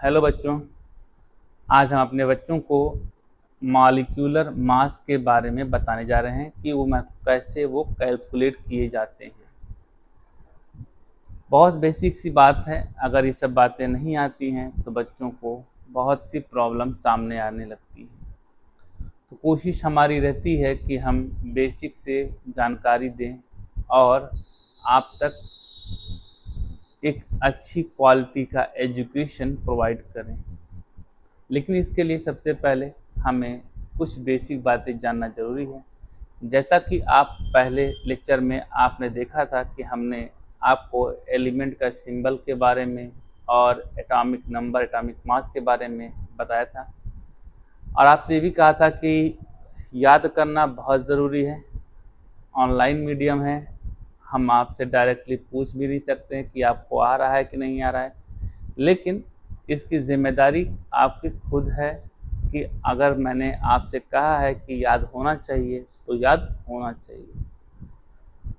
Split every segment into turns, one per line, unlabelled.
Hello बच्चों, आज हम अपने बच्चों को मॉलिक्यूलर मास के बारे में बताने जा रहे हैं कि कैसे वो कैलकुलेट किए जाते हैं। बहुत बेसिक सी बात है। अगर ये सब बातें नहीं आती हैं तो बच्चों को बहुत सी प्रॉब्लम सामने आने लगती है। तो कोशिश हमारी रहती है कि हम बेसिक से जानकारी दें और आप तक एक अच्छी क्वालिटी का एजुकेशन प्रोवाइड करें। लेकिन इसके लिए सबसे पहले हमें कुछ बेसिक बातें जानना ज़रूरी है। जैसा कि आप पहले लेक्चर में आपने देखा था कि हमने आपको एलिमेंट का सिंबल के बारे में और एटॉमिक नंबर, एटॉमिक मास के बारे में बताया था, और आपसे ये भी कहा था कि याद करना बहुत ज़रूरी है। ऑनलाइन मीडियम है, हम आपसे डायरेक्टली पूछ भी नहीं सकते हैं कि आपको आ रहा है कि नहीं आ रहा है, लेकिन इसकी जिम्मेदारी आपकी खुद है कि अगर मैंने आपसे कहा है कि याद होना चाहिए तो याद होना चाहिए।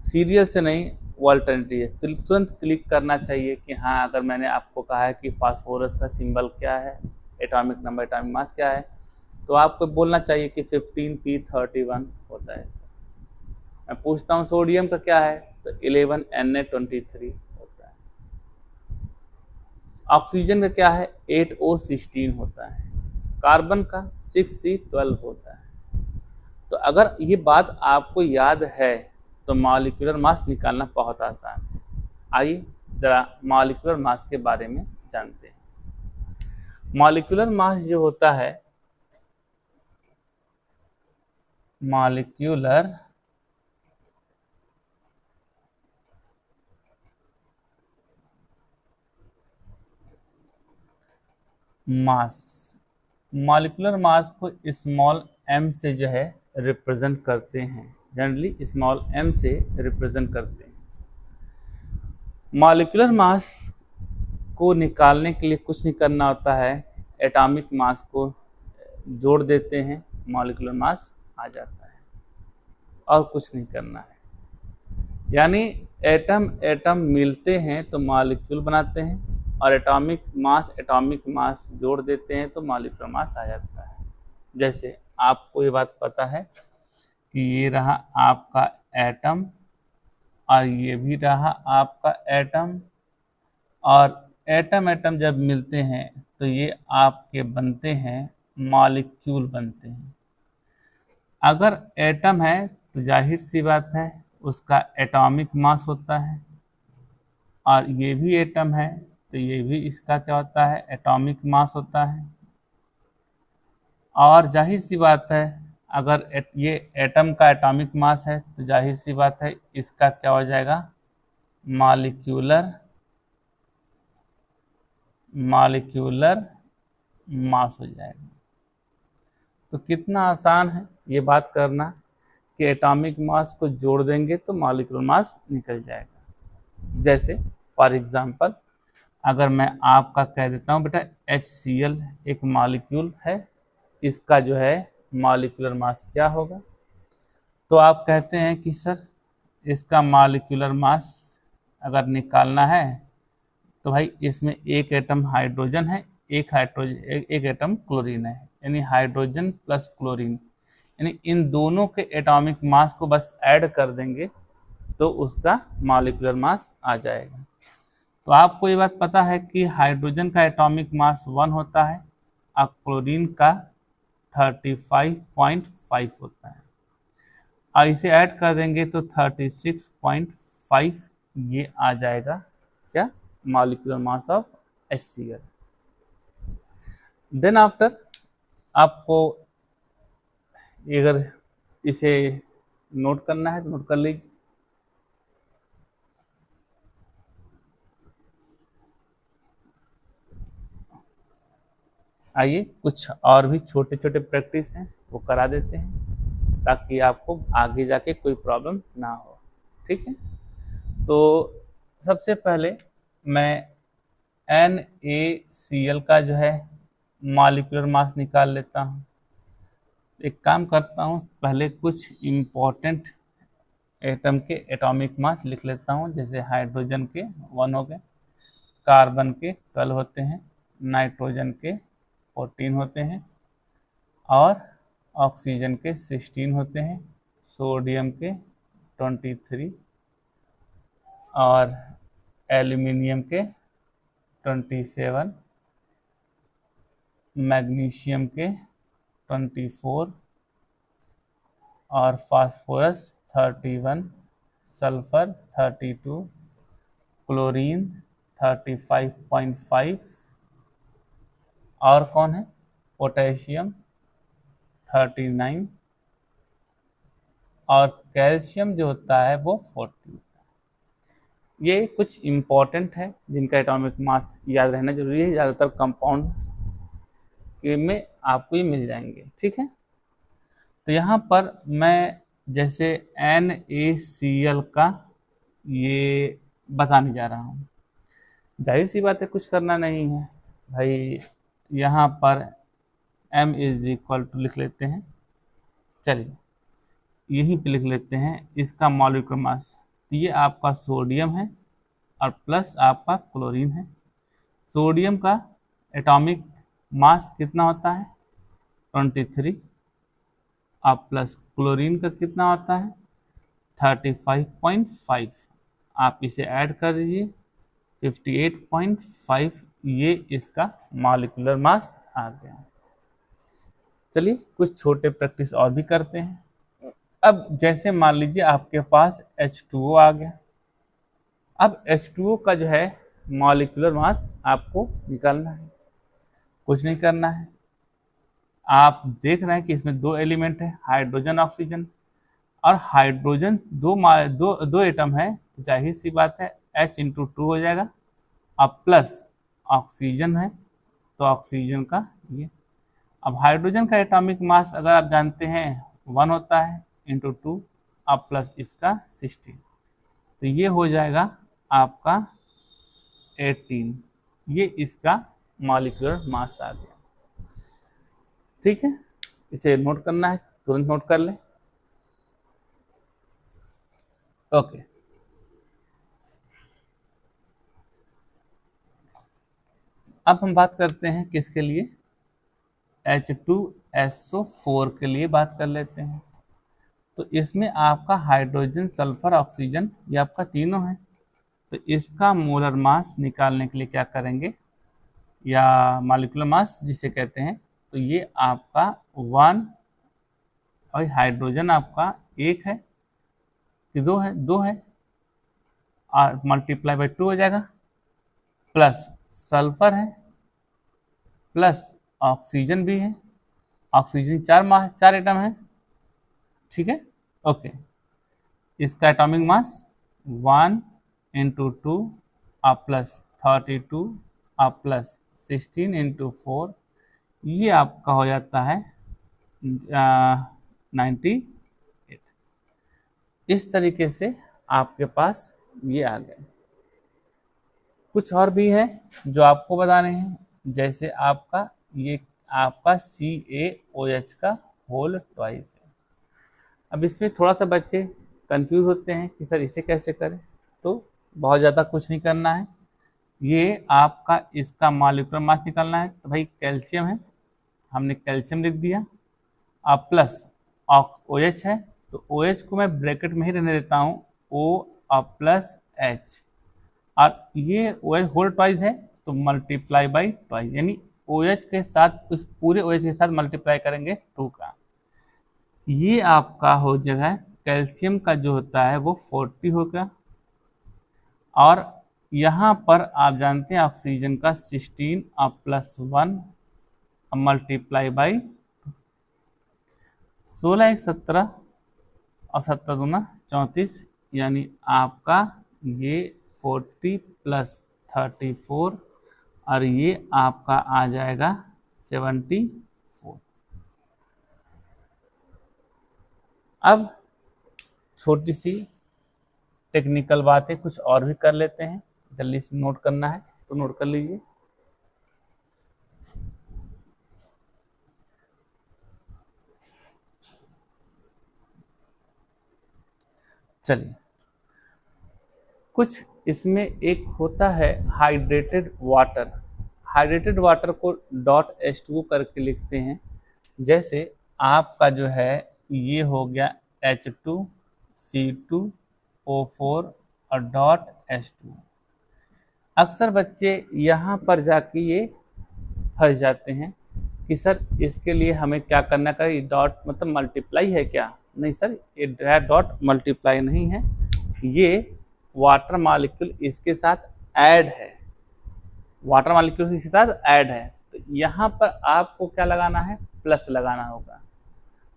सीरियल से नहीं, वो अल्टरनेटिव है, तुरंत क्लिक करना चाहिए कि हाँ, अगर मैंने आपको कहा है कि फास्फोरस का सिंबल क्या है, एटॉमिक नंबर, एटॉमिक मास क्या है, तो आपको बोलना चाहिए कि 15p31 होता है। मैं पूछता हूँ सोडियम का क्या है, तो 11Na23 होता है। ऑक्सीजन का क्या है, 8O16 होता है। कार्बन का 6C12 होता है। तो अगर ये बात आपको याद है तो मॉलिक्यूलर मास निकालना बहुत आसान है। आइए जरा मॉलिक्यूलर मास के बारे में जानते हैं। मॉलिक्यूलर मास जो होता है, मॉलिक्यूलर मास, मॉलिक्यूलर मास को स्मॉल m से जो है रिप्रेजेंट करते हैं। जनरली स्मॉल m से रिप्रेजेंट करते हैं। मॉलिक्यूलर मास को निकालने के लिए कुछ नहीं करना होता है, एटॉमिक मास को जोड़ देते हैं, मॉलिक्यूलर मास आ जाता है, और कुछ नहीं करना है। यानी एटम एटम मिलते हैं तो मॉलिक्यूल बनाते हैं, और एटॉमिक मास जोड़ देते हैं तो मॉलिक्यूलर मास आ जाता है। जैसे आपको ये बात पता है कि ये रहा आपका एटम और ये भी रहा आपका एटम, और एटम एटम जब मिलते हैं तो ये आपके बनते हैं मॉलिक्यूल बनते हैं। अगर एटम है तो जाहिर सी बात है उसका एटॉमिक मास होता है, और ये भी एटम है तो ये भी इसका क्या होता है, एटॉमिक मास होता है। और जाहिर सी बात है अगर ये एटम का एटॉमिक मास है तो जाहिर सी बात है इसका क्या हो जाएगा, मॉलिक्यूलर मास हो जाएगा। तो कितना आसान है ये बात करना कि एटॉमिक मास को जोड़ देंगे तो मॉलिक्यूलर मास निकल जाएगा। जैसे फॉर एग्जांपल अगर मैं आपका कह देता हूँ बेटा HCl एक मॉलिक्यूल है, इसका जो है मॉलिक्यूलर मास क्या होगा, तो आप कहते हैं कि सर इसका मॉलिक्यूलर मास अगर निकालना है तो भाई इसमें एक एटम हाइड्रोजन है, एक एटम क्लोरीन है, यानी हाइड्रोजन प्लस क्लोरीन, यानी इन दोनों के एटॉमिक मास को बस ऐड कर देंगे तो उसका मॉलिक्यूलर मास आ जाएगा। तो आपको ये बात पता है कि हाइड्रोजन का एटॉमिक मास 1 होता है और क्लोरीन का 35.5 होता है, और इसे ऐड कर देंगे तो 36.5 ये आ जाएगा क्या, molecular mass of HCl। Then after आपको अगर इसे नोट करना है तो नोट कर लीजिए। आइए कुछ और भी छोटे छोटे प्रैक्टिस हैं वो करा देते हैं ताकि आपको आगे जाके कोई प्रॉब्लम ना हो। ठीक है, तो सबसे पहले मैं NaCl का जो है मॉलिक्यूलर मास निकाल लेता हूँ। एक काम करता हूँ, पहले कुछ इम्पोर्टेंट एटम के एटॉमिक मास लिख लेता हूँ। जैसे हाइड्रोजन के 1 हो गए, कार्बन के 12 होते हैं, नाइट्रोजन के 14 होते हैं और ऑक्सीजन के 16 होते हैं, सोडियम के 23 और एल्यूमिनियम के 27, मैग्नीशियम के 24 और फास्फोरस 31, सल्फर 32, क्लोरीन 35.5 और कौन है, पोटेशियम 39 और कैल्शियम जो होता है वो 40 होता है। ये कुछ इम्पोर्टेंट है जिनका एटॉमिक मास याद रहना जरूरी है, ज़्यादातर कंपाउंड में आपको ये मिल जाएंगे, ठीक है। तो यहाँ पर मैं जैसे NaCl का ये बताने जा रहा हूँ, जाहिर सी बात है कुछ करना नहीं है भाई, यहाँ पर m = लिख लेते हैं, चलिए यहीं पे लिख लेते हैं इसका मॉलिक्यूलर मास। तो ये आपका सोडियम है और प्लस आपका क्लोरीन है। सोडियम का एटॉमिक मास कितना होता है 23 और प्लस क्लोरीन का कितना होता है 35.5, आप इसे ऐड कर दीजिए 58.5, ये इसका मॉलिक्यूलर मास आ गया। चलिए कुछ छोटे प्रैक्टिस और भी करते हैं। अब जैसे मान लीजिए आपके पास H2O आ गया, अब H2O का जो है मॉलिक्यूलर मास आपको निकालना है, कुछ नहीं करना है। आप देख रहे हैं कि इसमें दो एलिमेंट है, हाइड्रोजन ऑक्सीजन, और हाइड्रोजन दो एटम है, तो जाहिर सी बात है H×2 हो जाएगा। अब प्लस ऑक्सीजन है तो ऑक्सीजन का ये, अब हाइड्रोजन का एटॉमिक मास अगर आप जानते हैं 1 होता है × 2, अब प्लस इसका 16, तो ये हो जाएगा आपका 18, ये इसका मॉलिक्यूलर मास आ गया, ठीक है। इसे नोट करना है, तुरंत नोट कर लें। ओके, अब हम बात करते हैं किसके लिए, H2SO4 के लिए बात कर लेते हैं। तो इसमें आपका हाइड्रोजन, सल्फर, ऑक्सीजन ये आपका तीनों है, तो इसका मोलर मास निकालने के लिए क्या करेंगे, या मॉलिक्यूलर मास जिसे कहते हैं, तो ये आपका 1 और हाइड्रोजन आपका 1 है कि 2 है, 2 है और मल्टीप्लाई बाई 2 हो जाएगा, प्लस सल्फर है, प्लस ऑक्सीजन भी है, ऑक्सीजन 4 एटम है, ठीक है। ओके, इसका एटॉमिक मास 1 × 2 और प्लस 32 और प्लस 16 × 4, ये आपका हो जाता है 98। इस तरीके से आपके पास ये आ गए। कुछ और भी है जो आपको बताने हैं, जैसे आपका ये आपका CaOH का होल ट्वाइस है। अब इसमें थोड़ा सा बच्चे कंफ्यूज होते हैं कि सर इसे कैसे करें, तो बहुत ज़्यादा कुछ नहीं करना है, ये आपका इसका मॉलिक्यूलर मास निकालना है। तो भाई कैल्शियम है, हमने कैल्शियम लिख दिया, अब प्लस OH है, तो OH को मैं ब्रैकेट में ही रहने देता हूँ, O और प्लस H, और ये OH होल ट्वाइस है तो मल्टीप्लाई बाई ट्वाइस, यानी OH के साथ उस पूरे OH के साथ मल्टीप्लाई करेंगे 2 का, ये आपका हो जाएगा कैल्शियम का जो होता है वो 40 होगा, और यहाँ पर आप जानते हैं ऑक्सीजन का 16 और प्लस 1 मल्टीप्लाई बाई 16 × 17 और 17 दूना 34, यानी आपका ये 40 प्लस 34 और ये आपका आ जाएगा 74। अब छोटी सी टेक्निकल बातें कुछ और भी कर लेते हैं, जल्दी से नोट करना है तो नोट कर लीजिए। चलिए, कुछ इसमें एक होता है हाइड्रेटेड वाटर। हाइड्रेटेड वाटर को .H2O करके लिखते हैं। जैसे आपका जो है ये हो गया H2C2O4 और .H2O। अक्सर बच्चे यहाँ पर जाके ये फंस जाते हैं कि सर इसके लिए हमें क्या करना है, डॉट मतलब मल्टीप्लाई है क्या? नहीं सर, ये डॉट मल्टीप्लाई नहीं है, ये वाटर मॉलिक्यूल इसके साथ ऐड है, वाटर मॉलिक्यूल इसके साथ ऐड है। तो यहाँ पर आपको क्या लगाना है? प्लस लगाना होगा।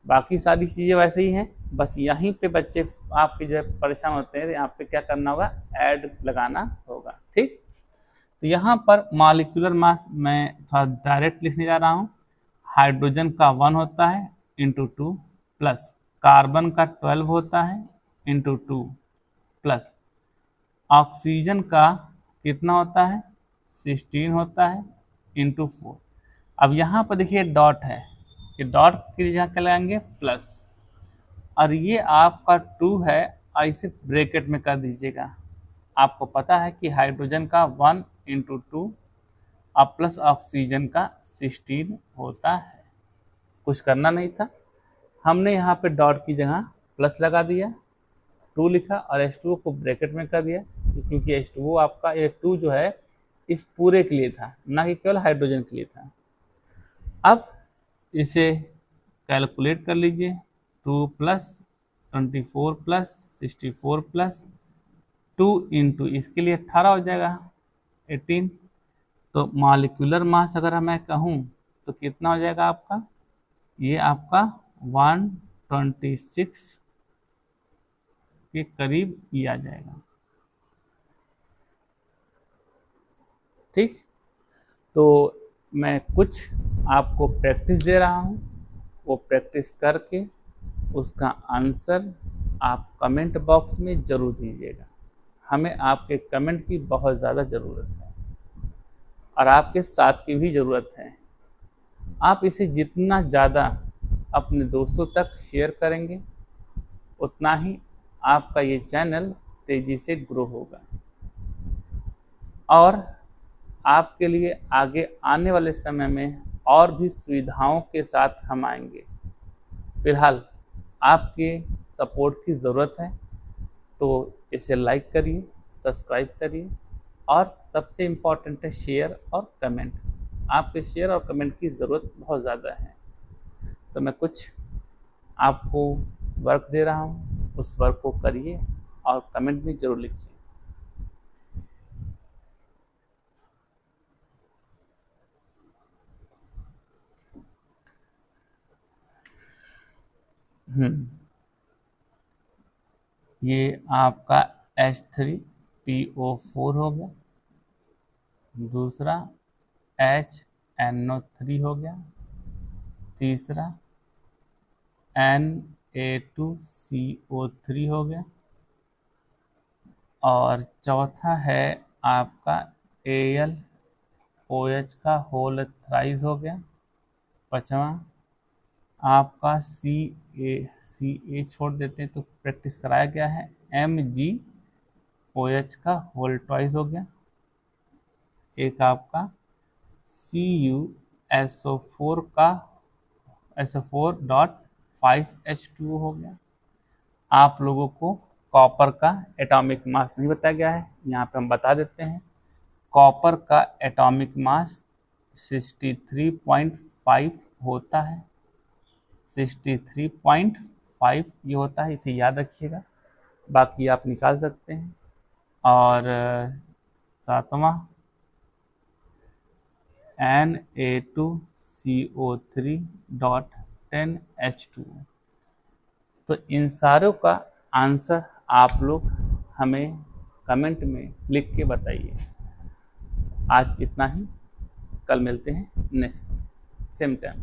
बाकी सारी चीज़ें वैसे ही हैं, बस यहीं पे बच्चे आपके जो है परेशान होते हैं, यहाँ पे क्या करना होगा? ऐड लगाना होगा। ठीक, तो यहाँ पर मॉलिक्यूलर मास मैं थोड़ा डायरेक्ट लिखने जा रहा हूँ। हाइड्रोजन का 1 होता है इंटू 2 प्लस कार्बन का 12 होता है इंटू 2 प्लस ऑक्सीजन का कितना होता है? 16 होता है इंटू 4। अब यहाँ पर देखिए डॉट है, ये डॉट की जगह क्या लगाएंगे? प्लस, और ये आपका 2 है और इसे ब्रैकेट में कर दीजिएगा। आपको पता है कि हाइड्रोजन का 1 इंटू 2 और प्लस ऑक्सीजन का 16 होता है। कुछ करना नहीं था, हमने यहाँ पे डॉट की जगह प्लस लगा दिया, 2 लिखा और H2O को ब्रैकेट में कर दिया, क्योंकि H2O आपका ये 2 जो है इस पूरे के लिए था, ना कि केवल हाइड्रोजन के लिए था। अब इसे कैलकुलेट कर लीजिए, 2 प्लस 24 प्लस 64 प्लस 2 इंटू इसके लिए 18 हो जाएगा 18। तो मॉलिक्यूलर मास अगर मैं कहूँ तो कितना हो जाएगा आपका? ये आपका 126 के करीब ये आ जाएगा। ठीक, तो मैं कुछ आपको प्रैक्टिस दे रहा हूँ, वो प्रैक्टिस करके उसका आंसर आप कमेंट बॉक्स में ज़रूर दीजिएगा। हमें आपके कमेंट की बहुत ज़्यादा ज़रूरत है और आपके साथ की भी ज़रूरत है। आप इसे जितना ज़्यादा अपने दोस्तों तक शेयर करेंगे उतना ही आपका ये चैनल तेज़ी से ग्रो होगा और आपके लिए आगे आने वाले समय में और भी सुविधाओं के साथ हम आएंगे। फिलहाल आपके सपोर्ट की ज़रूरत है, तो इसे लाइक करिए, सब्सक्राइब करिए और सबसे इम्पॉर्टेंट है शेयर और कमेंट। आपके शेयर और कमेंट की ज़रूरत बहुत ज़्यादा है। तो मैं कुछ आपको वर्क दे रहा हूँ, उस वर्क को करिए और कमेंट में ज़रूर लिखिए। ये आपका H3PO4 हो गया, दूसरा HNO3 हो गया, तीसरा Na2CO3 हो गया और चौथा है आपका AlOH का होल थ्राइस हो गया। पांचवा आपका CA छोड़ देते हैं तो प्रैक्टिस कराया गया है, MgOH का होल ट्वाइस हो गया। एक आपका CuSO4 का SO4.5H2O हो गया। आप लोगों को कॉपर का एटॉमिक मास नहीं बताया गया है, यहाँ पे हम बता देते हैं। कॉपर का एटॉमिक मास 63.5 होता है, 63.5 ये होता है, इसे याद रखिएगा, बाकी आप निकाल सकते हैं। और सातवां Na2CO3.10H2O। तो इन सारों का आंसर आप लोग हमें कमेंट में लिख के बताइए। आज इतना ही, कल मिलते हैं नेक्स्ट सेम टाइम।